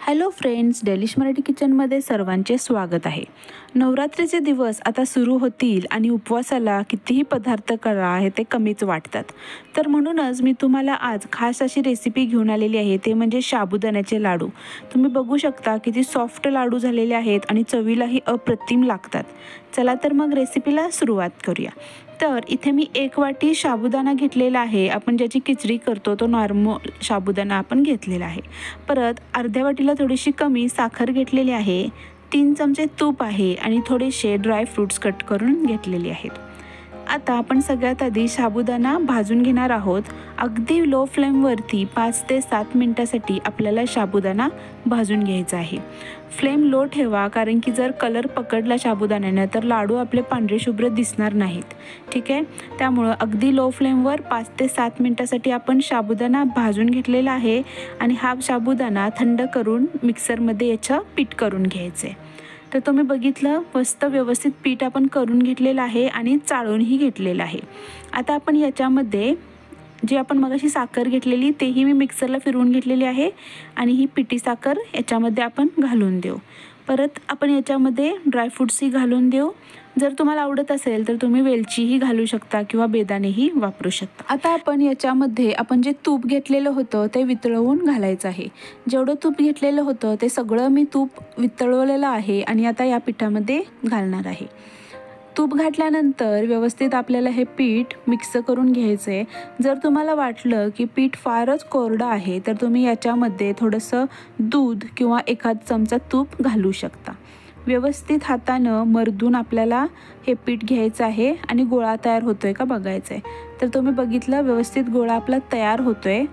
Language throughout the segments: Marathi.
हॅलो फ्रेंड्स, डेलिश मराठी किचनमध्ये सर्वांचे स्वागत आहे। नवरात्रीचे दिवस आता सुरू होतील आणि उपवासाला कितीही पदार्थ करा आहे ते कमीच वाटतात। तर म्हणूनच मी तुम्हाला आज खास अशी रेसिपी घेऊन आलेली आहे, ते म्हणजे साबुदाण्याचे लाडू। तुम्ही बघू शकता किती सॉफ्ट लाडू झालेले आहेत आणि चवीलाही अप्रतिम लागतात। चला तर मग रेसिपीला सुरुवात करूया। तर इथे मी 1 वाटी साबुदाणा घेतलेला आहे। आपण ज्याची खिचडी करतो तो नॉर्मल साबुदाणा आपण घेतलेला आहे। परत अर्ध्या वाटीला थोडीशी कमी साखर घेतलेली आहे, 3 चमचे तूप आहे आणि थोडेसे ड्राय फ्रूट्स कट करून घेतलेले आहेत। आता आपण सगळ्यात आधी साबुदाणा भाजून घेणार आहोत। अगदी लो फ्लेमवरती 5 ते 7 मिनिटांसाठी आपल्याला साबुदाणा भाजून घ्यायचा आहे। फ्लेम लो ठेवा, कारण की जर कलर पकडला साबुदाण्याने तर लाडू आपले पांढरे शुभ्र दिसणार नाहीत। ठीक आहे, त्यामुळे अगदी लो फ्लेमवर 5 ते 7 मिनिटांसाठी आपण साबुदाणा भाजून घेतलेला आहे आणि हा साबुदाणा थंड करून मिक्सरमध्ये याचं पीठ करून घ्यायचे। तर तुम्ही बघितलं, मस्त व्यवस्थित पीठ आपण करून घेतलेलं आहे आणि चाळूनही घेतलेलं आहे। आता आपण याच्यामध्ये जे आपण मगाशी साखर घेतलेली तेही मी मिक्सरला फिरवून घेतलेली आहे आणि ही पिठी साखर याच्यामध्ये आपण घालून देऊ। परत आपण याच्यामध्ये ड्रायफ्रूट्सही घालून देऊ। जर तुम्हाला आवडत असेल तर तुम्ही वेलचीही घालू शकता किंवा बेदाणेही वापरू शकता। आता आपण याच्यामध्ये आपण जे तूप घेतलेलं होतं ते वितळवून घालायचं आहे। जेवढं तूप घेतलेलं होतं ते सगळं मी तूप वितळवलेलं आहे आणि आता या पिठामध्ये घालणार आहे। तूप घातल्यानंतर व्यवस्थित आपल्याला हे पीठ मिक्स करून घ्यायचं आहे। जर तुम्हाला वाटलं की पीठ फारच कोरडं आहे तर तुम्ही याच्यामध्ये थोडंसं दूध किंवा एखाद चमचा तूप घालू शकता। व्यवस्थित हातानं मर्दून आपल्याला हे पीठ घ्यायचं आहे आणि गोळा तयार होतोय का बघायचं आहे। तर तुम्ही बघितलं, व्यवस्थित गोळा आपला तयार होतोय।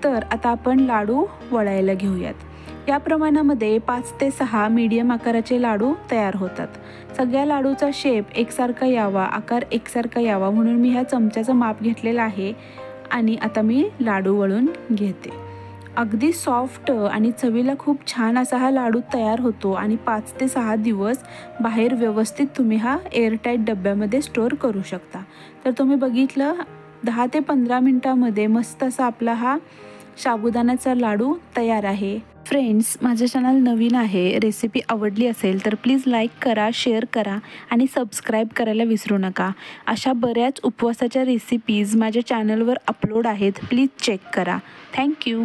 तर आता आपण लाडू वळायला घेऊयात। या प्रमाणामध्ये 5 ते 6 मीडियम आकाराचे लाडू तयार होतात। सगळ्या लाडूचा शेप एकसारखा यावा, आकार एकसारखा यावा म्हणून मी ह्या चमच्याचं माप घेतलेलं आहे आणि आता मी लाडू वळून घेते। अगदी सॉफ्ट आणि चवीला खूप छान असा हा लाडू तयार होतो आणि 5 ते 6 दिवस बाहेर व्यवस्थित तुम्ही हा एअरटाईट डब्यामध्ये स्टोअर करू शकता। तर तुम्ही बघितलं, 10 ते 15 मिनिटांमध्ये मस्त असा आपला हा साबुदाण्याचा लाडू तयार आहे। फ्रेंड्स, माझं चॅनल नवीन आहे, रेसिपी आवडली असेल तर प्लीज लाईक करा, शेअर करा आणि सबस्क्राईब करायला विसरू नका। अशा बऱ्याच उपवासाच्या रेसिपीज माझ्या चॅनलवर अपलोड आहेत, प्लीज चेक करा। थँक्यू।